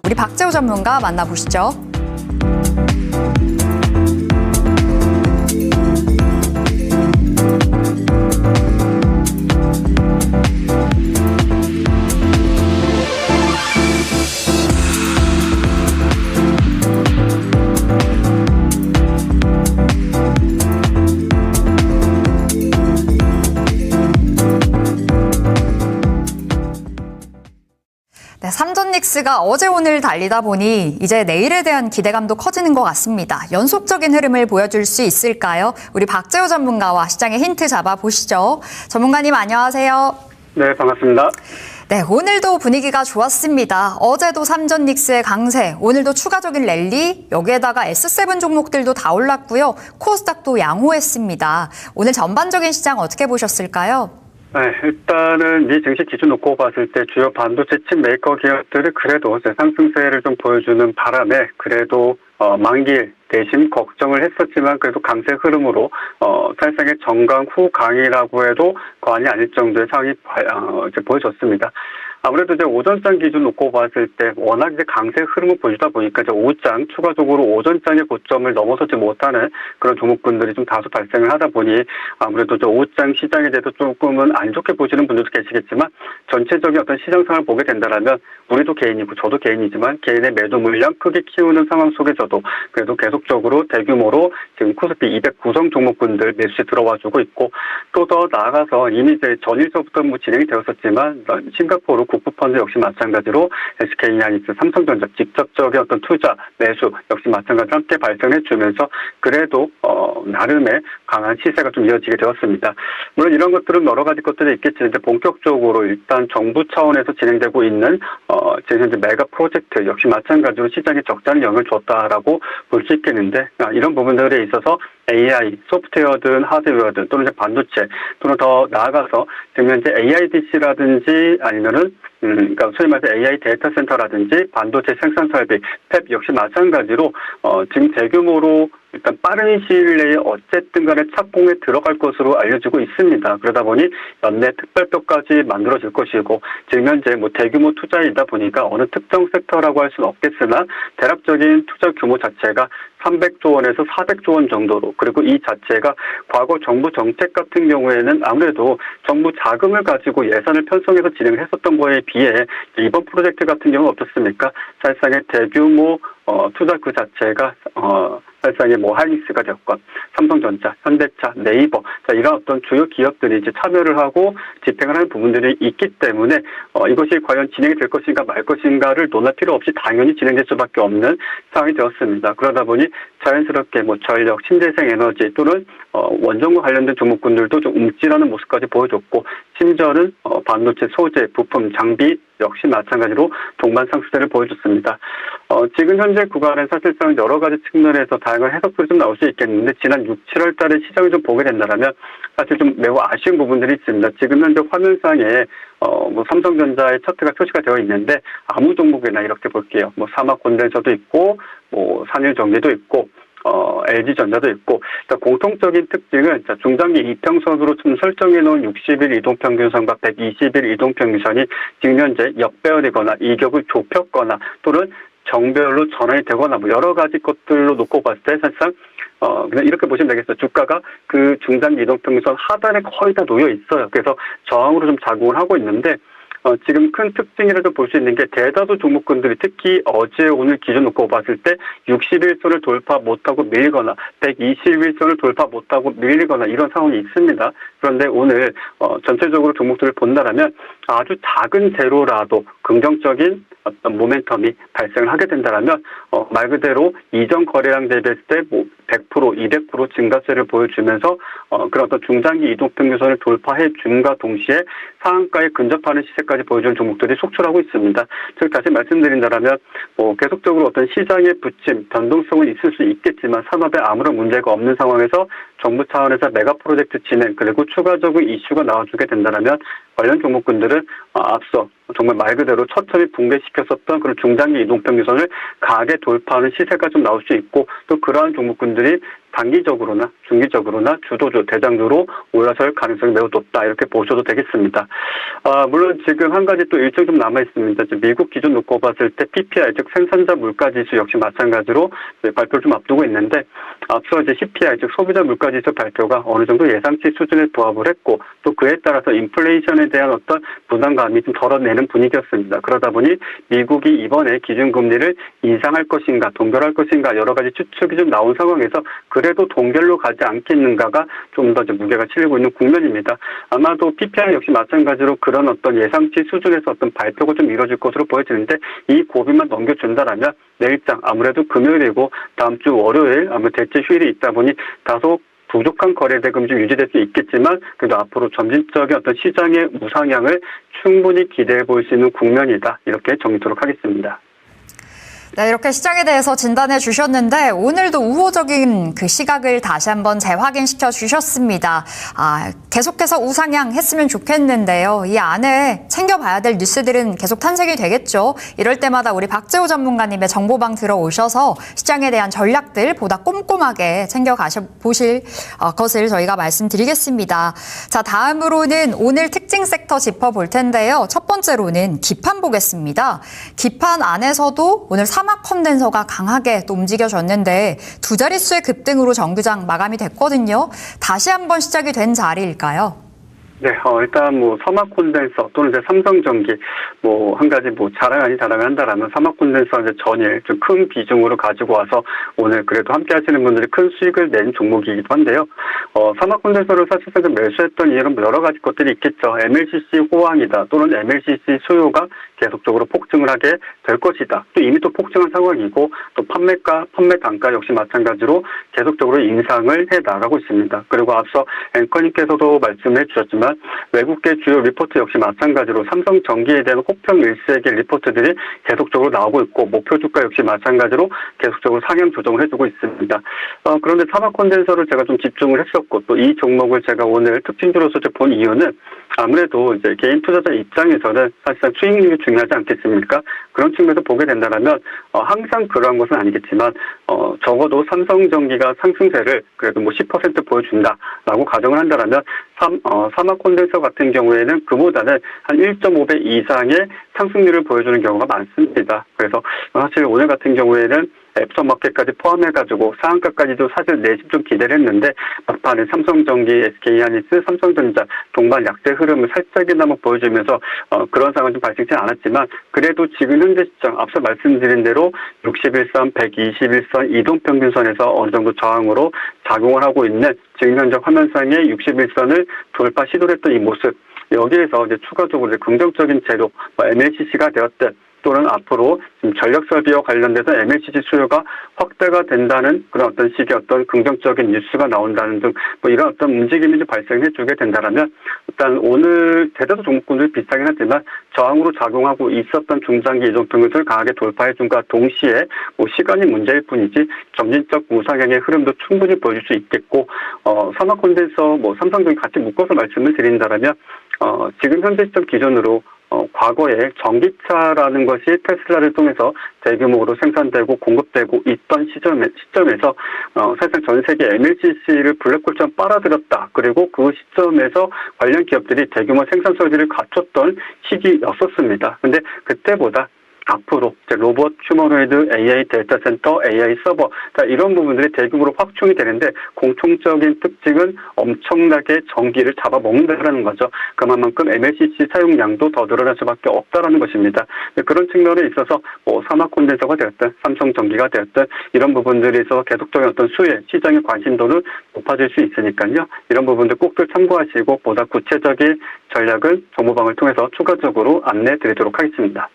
우리 박재호 전문가 만나보시죠. 네, 삼전 닉스가 어제 오늘 달리다 보니 이제 내일에 대한 기대감도 커지는 것 같습니다. 연속적인 흐름을 보여줄 수 있을까요? 우리 박재호 전문가와 시장의 힌트 잡아보시죠. 전문가님 안녕하세요. 네, 반갑습니다. 네, 오늘도 분위기가 좋았습니다. 어제도 삼전 닉스의 강세, 오늘도 추가적인 랠리, 여기에다가 S7 종목들도 다 올랐고요. 코스닥도 양호했습니다. 오늘 전반적인 시장 어떻게 보셨을까요? 네, 일단은 미 증시 기준 놓고 봤을 때 주요 반도체 칩 메이커 기업들이 그래도 상승세를 좀 보여주는 바람에 그래도 만기일 대신 걱정을 했었지만 그래도 강세 흐름으로 사실상의 정강 후 강이라고 해도 과언이 아닐 정도의 상황이 이제 보여졌습니다. 아무래도 이제 오전장 기준 놓고 봤을 때 워낙 이제 강세 흐름을 보여주다 보니까 이제 오후장 추가적으로 오전장의 고점을 넘어서지 못하는 그런 종목군들이 좀 다소 발생을 하다 보니 아무래도 저 오후장 시장에 대해서 조금은 안 좋게 보시는 분들도 계시겠지만 전체적인 어떤 시장 상황을 보게 된다면 우리도 개인이고 저도 개인이지만 개인의 매도 물량 크게 키우는 상황 속에서도 그래도 계속적으로 대규모로 지금 코스피 200 구성 종목군들 매수에 들어와주고 있고 또 더 나아가서 이미 이제 전일서부터 진행이 되었었지만 싱가포르 국부펀드 역시 마찬가지로 SK하이닉스, 삼성전자 직접적인 어떤 투자, 매수 역시 마찬가지로 함께 발생해 주면서 그래도 나름의 강한 시세가 좀 이어지게 되었습니다. 물론 이런 것들은 여러 가지 것들이 있겠지만 본격적으로 일단 정부 차원에서 진행되고 있는 지금 현재 메가 프로젝트 역시 마찬가지로 시장에 적잖은 영향을 줬다라고 볼 수 있겠는데 이런 부분들에 있어서 AI, 소프트웨어든 하드웨어든 또는 이제 반도체 또는 더 나아가서 지금 현재 AIDC라든지 아니면은 그러니까 소위 말해서 AI 데이터 센터라든지 반도체 생산 설비, 팹 역시 마찬가지로 지금 대규모로 일단 빠른 시일 내에 어쨌든 간에 착공에 들어갈 것으로 알려지고 있습니다. 그러다 보니 연내 특별표까지 만들어질 것이고 지금 현재 뭐 대규모 투자이다 보니까 어느 특정 섹터라고 할 수는 없겠으나 대략적인 투자 규모 자체가 300조 원에서 400조 원 정도로 그리고 이 자체가 과거 정부 정책 같은 경우에는 아무래도 정부 자금을 가지고 예산을 편성해서 진행을 했었던 거에 비해 이번 프로젝트 같은 경우는 어떻습니까? 사실상의 대규모 투자 그 자체가 사실상의 뭐 하이닉스가 됐건 삼성전자, 현대차, 네이버 이런 어떤 주요 기업들이 이제 참여를 하고 집행을 하는 부분들이 있기 때문에 이것이 과연 진행이 될 것인가 말 것인가를 논할 필요 없이 당연히 진행될 수밖에 없는 상황이 되었습니다. 그러다 보니 자연스럽게 뭐 전력, 신재생 에너지 또는 원전과 관련된 종목군들도 좀 움찔하는 모습까지 보여줬고 심지어는 반도체 소재, 부품, 장비 역시 마찬가지로 동반 상승세를 보여줬습니다. 지금 현재 구간은 사실상 여러 가지 측면에서 다양한 해석들이 좀 나올 수 있겠는데 지난 6, 7월 달에 시장을 좀 보게 된다면 사실 좀 매우 아쉬운 부분들이 있습니다. 지금 현재 화면상에 뭐 삼성전자의 차트가 표시가 되어 있는데 아무 종목이나 이렇게 볼게요. 뭐 사막 콘덴서도 있고 뭐 산일전기도 있고 LG전자도 있고 공통적인 특징은 중장기 이평선으로 좀 설정해 놓은 60일 이동평균선과 120일 이동평균선이 지금 현재 역배열이거나 이격을 좁혔거나 또는 정배열로 전환이 되거나 뭐 여러 가지 것들로 놓고 봤을 때 사실상 그냥 이렇게 보시면 되겠어요. 주가가 그 중장기 이동평균선 하단에 거의 다 놓여 있어요. 그래서 저항으로 좀 작용을 하고 있는데 지금 큰 특징이라도 볼 수 있는 게 대다수 종목군들이 특히 어제 오늘 기준 놓고 봤을 때 61선을 돌파 못하고 밀거나 121선을 돌파 못하고 밀리거나 이런 상황이 있습니다. 그런데 오늘 전체적으로 종목들을 본다라면 아주 작은 재로라도 긍정적인 어떤 모멘텀이 발생을 하게 된다면 말 그대로 이전 거래량 대비했을 때 뭐 100%, 200% 증가세를 보여주면서 그런 어떤 중장기 이동평균선을 돌파해 줌과 동시에 상한가에 근접하는 시세까지 보여주는 종목들이 속출하고 있습니다. 즉 다시 말씀드린다면 뭐 계속적으로 어떤 시장의 부침, 변동성은 있을 수 있겠지만 산업에 아무런 문제가 없는 상황에서 정부 차원에서 메가 프로젝트 진행 그리고 추가적인 이슈가 나와주게 된다면 관련 종목군들은 앞서 정말 말 그대로 처참히 붕괴시켰었던 그런 중장기 이동평균선을 강하게 돌파하는 시세가 좀 나올 수 있고 또 그러한 종목군들이 단기적으로나 중기적으로나 주도주, 대장주로 올라설 가능성이 매우 높다. 이렇게 보셔도 되겠습니다. 물론 지금 한 가지 또 일정 좀 남아 있습니다. 미국 기준 놓고 봤을 때 PPI, 즉 생산자 물가지수 역시 마찬가지로 발표를 좀 앞두고 있는데 앞서 이제 CPI, 즉 소비자 물가지수 발표가 어느 정도 예상치 수준에 부합을 했고 또 그에 따라서 인플레이션에 대한 어떤 부담감이 좀 덜어내는 분위기였습니다. 그러다 보니 미국이 이번에 기준금리를 인상할 것인가 동결할 것인가 여러 가지 추측이 좀 나온 상황에서 그래도 동결로 가지 않겠는가가 좀 더 무게가 실리고 있는 국면입니다. 아마도 PPI 역시 마찬가지로 그런 어떤 예상치 수준에서 어떤 발표가 좀 이루어질 것으로 보여지는데 이 고비만 넘겨준다라면 내일장 아무래도 금요일이고 다음 주 월요일 아마 대체 휴일이 있다 보니 다소 부족한 거래 대금이 좀 유지될 수 있겠지만 그래도 앞으로 점진적인 어떤 시장의 우상향을 충분히 기대해 볼 수 있는 국면이다. 이렇게 정리토록 하겠습니다. 네, 이렇게 시장에 대해서 진단해 주셨는데 오늘도 우호적인 그 시각을 다시 한번 재확인시켜 주셨습니다. 계속해서 우상향 했으면 좋겠는데요. 이 안에 챙겨봐야 될 뉴스들은 계속 탄생이 되겠죠. 이럴 때마다 우리 박재호 전문가님의 정보방 들어오셔서 시장에 대한 전략들 보다 꼼꼼하게 챙겨보실 것을 저희가 말씀드리겠습니다. 자, 다음으로는 오늘 특징 섹터 짚어볼 텐데요. 첫 번째로는 기판 보겠습니다. 기판 안에서도 오늘 사막 컨덴서가 강하게 또 움직여졌는데 두 자릿수의 급등으로 정규장 마감이 됐거든요. 다시 한번 시작이 된 자리일까요? 네, 일단 사막 콘덴서 또는 이제 삼성전기 한 가지 자랑을 한다라면 사막 콘덴서 이제 전일 좀 큰 비중으로 가지고 와서 오늘 그래도 함께 하시는 분들이 큰 수익을 낸 종목이기도 한데요. 사막 콘덴서를 사실상 좀 매수했던 이유는 여러 가지 것들이 있겠죠. MLCC 호황이다 또는 MLCC 수요가 계속적으로 폭증을 하게 될 것이다. 또 이미 또 폭증한 상황이고 또 판매가, 판매 단가 역시 마찬가지로 계속적으로 인상을 해 나가고 있습니다. 그리고 앞서 앵커님께서도 말씀해 주셨지만 외국계 주요 리포트 역시 마찬가지로 삼성전기에 대한 혹평 일색의 리포트들이 계속적으로 나오고 있고 목표 주가 역시 마찬가지로 계속적으로 상향 조정을 해주고 있습니다. 그런데 사막 콘덴서를 제가 좀 집중을 했었고 또 이 종목을 제가 오늘 특징주로서 본 이유는 아무래도 이제 개인 투자자 입장에서는 사실상 수익률이 중요하지 않겠습니까? 그런 측면에서 보게 된다면 항상 그러한 것은 아니겠지만 적어도 삼성전기가 상승세를 그래도 10% 보여준다라고 가정을 한다면 사막 콘덴서 같은 경우에는 그보다는 한 1.5배 이상의 상승률을 보여주는 경우가 많습니다. 그래서 사실 오늘 같은 경우에는 애프터마켓까지 포함해가지고 상한가까지도 사실 내심 좀 기대를 했는데 막판에 삼성전기, SK하이닉스, 삼성전자 동반 약세 흐름을 살짝이나마 보여주면서 그런 상황은 좀 발생하지 않았지만 그래도 지금 현재 시점 앞서 말씀드린 대로 61선, 121선 이동평균선에서 어느 정도 저항으로 작용을 하고 있는 지금 현재 화면상의 61선을 돌파 시도를 했던 이 모습 여기에서 이제 추가적으로 긍정적인 재료, MLCC가 되었든 또는 앞으로 지금 전력 설비와 관련돼서 MLCC 수요가 확대가 된다는 그런 어떤 식의 어떤 긍정적인 뉴스가 나온다는 등 이런 어떤 움직임이 좀 발생해 주게 된다라면 일단 오늘 대다수 종목군들이 비슷하긴 하지만 저항으로 작용하고 있었던 중장기 이동평균선을 강하게 돌파해 준과 동시에 시간이 문제일 뿐이지 점진적 우상향의 흐름도 충분히 보여줄 수 있겠고 사막 콘덴서 삼성전기 같이 묶어서 말씀을 드린다라면 지금 현재 시점 기준으로 과거에 전기차라는 것이 테슬라를 통해서 대규모로 생산되고 공급되고 있던 시점에서 사실상 전 세계 MLCC를 블랙홀처럼 빨아들였다. 그리고 그 시점에서 관련 기업들이 대규모 생산 설비를 갖췄던 시기였었습니다. 근데 그때보다 앞으로 로봇, 휴머노이드, AI 데이터 센터, AI 서버 이런 부분들이 대규모로 확충이 되는데 공통적인 특징은 엄청나게 전기를 잡아먹는다는 거죠. 그만큼 MLCC 사용량도 더 늘어날 수밖에 없다는 것입니다. 그런 측면에 있어서 사막 콘덴서가 되었든 삼성전기가 되었든 이런 부분들에서 계속적인 어떤 수혜, 시장의 관심도는 높아질 수 있으니까요. 이런 부분들 꼭들 참고하시고 보다 구체적인 전략은 정보방을 통해서 추가적으로 안내 드리도록 하겠습니다.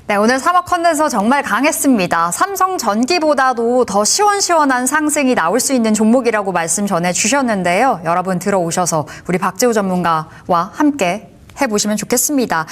네, 오늘 사막 컨덴서 정말 강했습니다. 삼성전기보다도 더 시원시원한 상승이 나올 수 있는 종목이라고 말씀 전해주셨는데요. 여러분 들어오셔서 우리 박재호 전문가와 함께 해보시면 좋겠습니다.